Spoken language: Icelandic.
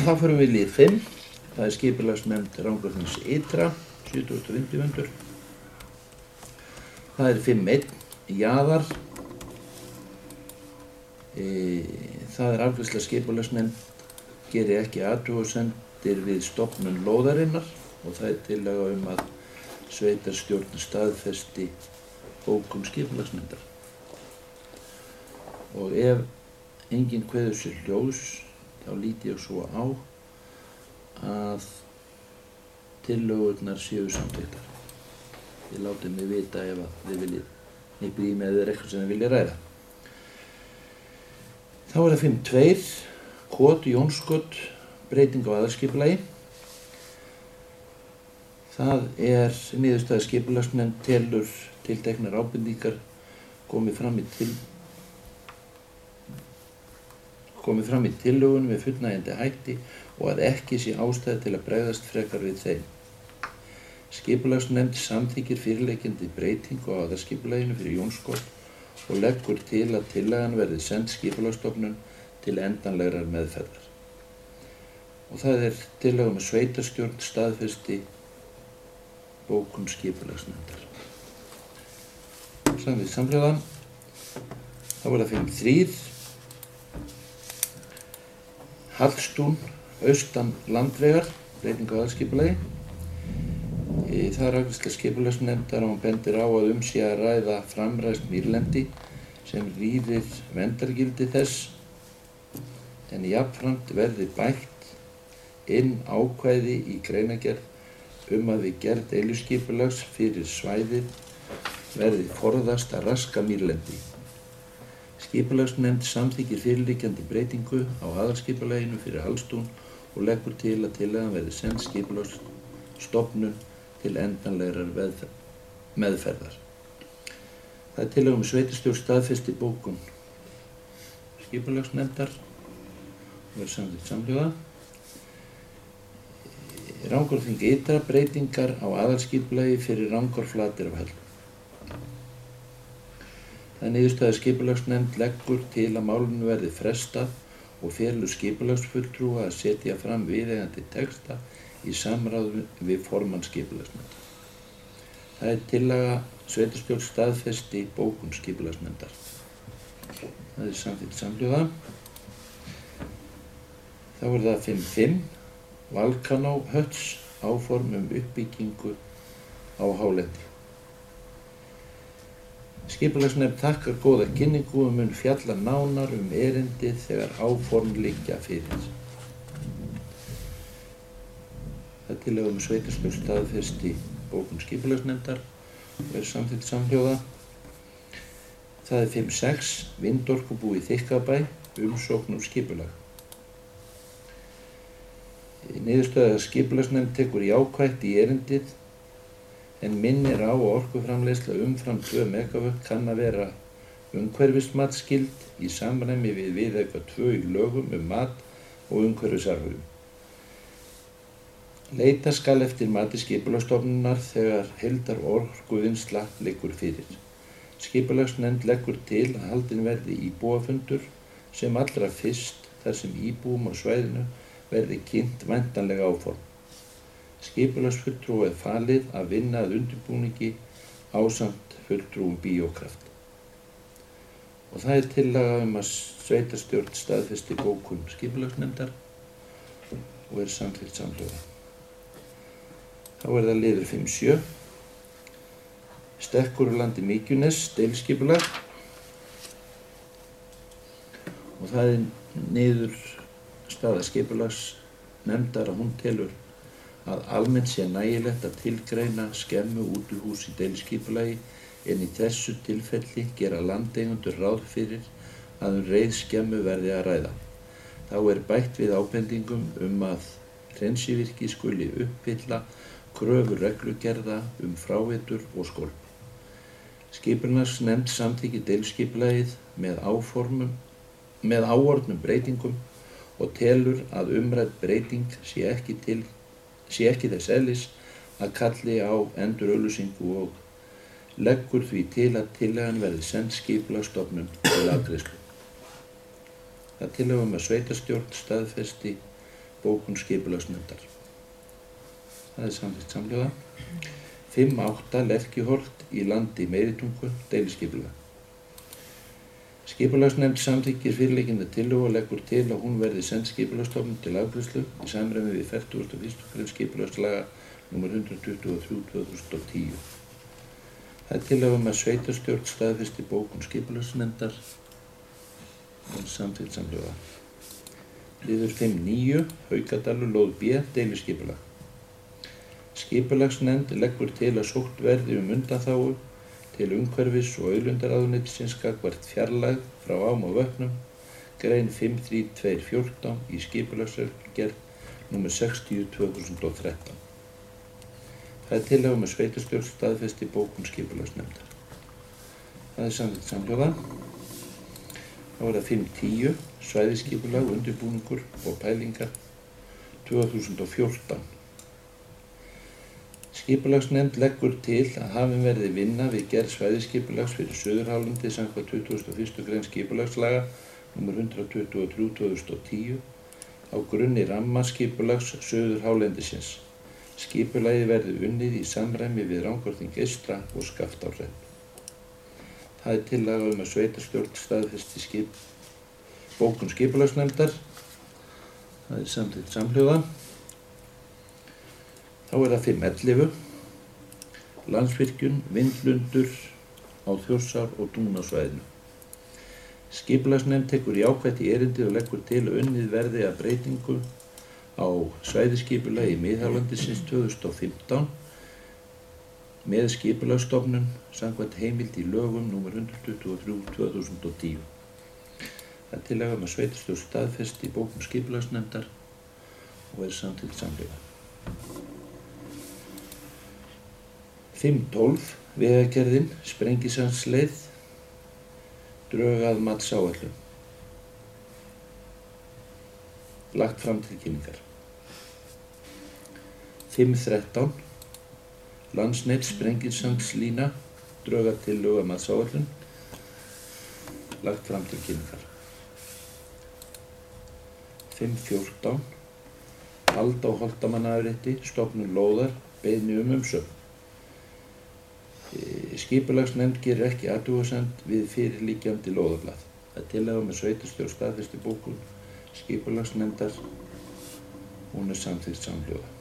Þá förum við í lið 5. Það skipulagsnefnd Rangárþings ytra, 7050 fundur. Það 5.1. Jaðar. Það afgreiðsla skipulagsnefnd geri ekki athugasemdir við stofnun lóðarinnar og það tillaga að sveitarstjórn staðfesti bókun skipulagsnefndar. Og ef enginn kveður sér hljóðs, þá lít ég svo á að tillögurnar séu samþykktar. Þið látið mig vita ef þið viljið hnippa í með eitthvað sem þið viljið ræða. Þá það 5.2. Kot Jónskot, breyting á aðalskipulagi. Það niðurstaða skipulagsnefnd telur tilteknar ábendingar komið fram í tillögunum með fullnægjandi hætti og að ekki sé ástæða til að bregðast frekar við þeim. Skipulagsnefnd samþykkir fyrirliggjandi breytingu á aðalskipulaginu fyrir Jónskot og leggur til að tillagan verði send Skipulagsstofnun til endanlegrar meðferðar. Og það tillaga að sveitarstjórn staðfesti bókun skipulagsnefndar. Samið samhljóða. Þá það 5.3. Hallstún, austan landvegar, breyting á aðalskipulagi. Það afgreiðsla skipulagsnefndar og hún bendir á að sé að ræða framræst mýrlendi sem rýrir verndargildi þess, en jafnframt verði bætt inn ákvæði í greinargerð að við gerð deiliskipulags fyrir svæðið verði forðast að raska mýrlendi. Skipulagsnefnd samþykkir fyrirliggjandi breytingu á aðalskipulaginu fyrir Hallstún og leggur til að tillagan verði send Skipulagsstofnun til endanlegrar meðferðar. Það tillaga sveitarstjórn staðfesti bókun skipulagsnefndar og verður samþykkt samhljóða. Rangárþing ytra, breytingar á aðalskipulagi fyrir Rangárflatir af Hellu. Það niðurstaða skipulagsnefnd leggur til að málinu verði frestað og felur skipulagsfulltrúa að setja fram viðeigandi texta í samráði við formann skipulagsnefndar. Það tillaga sveitarstjórn staðfesti bókun skipulagsnefndar. Það samþykkt samhljóða. Þá það 5.5. Valkanóhöts, áform uppbyggingu á hálendi. Skipulagsnefnd þakkar góða kynningu og mun fjalla nánar erindið þegar áform liggja fyrir. Það tillaga sveitarstjórn staðfesti bókun skipulagsnefndar og verður samþykkt samhljóða. Það 5.6. Vindorkubú í Þykkabæ, umsókn skipulag. Niðurstaða skipulagsnefnd tekur jákvætt í erindið en minnir á að orkuframleiðsla umfram 2 megavött kann að vera umhverfismatsskyld í samræmi við viðauka 2 í lögum mat og umhverfisarförum. Leita skal eftir mati Skipulagsstofnunar þegar heildarorkuvinnsla liggur fyrir. Skipulagsnefnd leggur til að haldinn verði íbúafundur sem allra fyrst þar sem íbúum á svæðinu verði kynnt væntanlega áform. Skipulagsfulltrúa falið að vinna að undirbúningi ásamt fulltrúum Bíókraft. Og það tillaga að sveitarstjórn staðfesti bókun skipulagsnefndar og samþykkt samhljóða. Þá það liður 5.7. Stekkurlandi Mykjunes, deiliskipulag. Og það niðurstaða skipulagsnefndar að hún telur að almennt sé nægilegt að tilgreina skemmu útihús í deiliskipulagi en í þessu tilfelli gera landeigendur ráð fyrir að reiðskemmu verði að ræða. Þá bætt við ábendingum að hreinsvirki skuli uppfylla kröfur reglugerða fráveitur og skólp. Skipulagsnefnd samþykkir deiliskipulagið með áorðnum breytingum og telur að umrædd breyting sé ekki þess eðlis að kalli á endurauglýsingu og leggur því til að tillagan verði send Skipulagsstofnun til afgreiðslu. Það tillaga að sveitarstjórn staðfesti bókun skipulagsnefndar. Það samþykkt samhljóða. 5.8. Lerkiholt í landi Meiritungu, deiliskipulag. Skipulagsnefnd samþykkir fyrirliggjandi tillögu og leggur til að hún verði send Skipulagsstofnun til afgreiðslu í samræmi við 41. grein skipulagslaga nr. 123/2010. Það tillögu að sveitarstjórn staðfesti bókun skipulagsnefndar og samþykkt samhljóða. Liður 5.9. Haukadalur, lóð B, deiliskipulag. Skipulagsnefnd leggur til að sótt verði undanþágu til umhverfis- og auðlindaráðuneytisins gagnvart fjarlægð frá ám og vötnum, grein 5.3.2.14 í skipulagsreglugerð nr. 60/2013. Það tillögu að sveitarstjórn staðfesti bókun skipulagsnefndar. Það samþykkt samhljóða. Þá það 5.10. Svæðisskipulag, undirbúningur og pælingar 2014. Skipulagsnefnd leggur til að hafin verði vinna við gerð svæðisskipulags fyrir Suðurhálendi samkvæmt 21. grein skipulagslaga nr. 123/2010 á grunni rammaskipulags Suðurhálendisins. Skipulagið verði unnið í samræmi við Rangárþing eystra og Skaftárhreppi. Það tillaga að sveitarstjórn staðfesti bókun skipulagsnefndar. Það samþykkt samhljóða. Þá það 5.11. Landsvirkjun, vindlundur á Þjórsár og Dunasvæðinu. Skipulagsnefnd tekur jákvætt í erindið og leggur til að unnið verði að breytingu á svæðisskipulagi miðhálendisins 2015 með skipulagsstofnun samkvæmt heimild í lögum nr. 123/2010. Það tillaga að sveitarstjórn staðfesti bókun skipulagsnefndar og samþykkt samhljóða. 5.12. Vegagerðin, Sprengisandsleið, drög að matsáætlun. Lagt fram til kynningar. 5.13. Landsnet, Sprengisandslína, drög að tillögu að matsáætlun. Lagt fram til kynningar. 5.14. Hald á Holtamannaafrétti, stofnun lóðar, beiðni umsögn. Skipulagsnefnd gerir ekki athugasemd við fyrirliggjandi lóðablað. Það tillaga að sveitarstjórn staðfesti bókun skipulagsnefndar. Hún samþykkt samhljóða.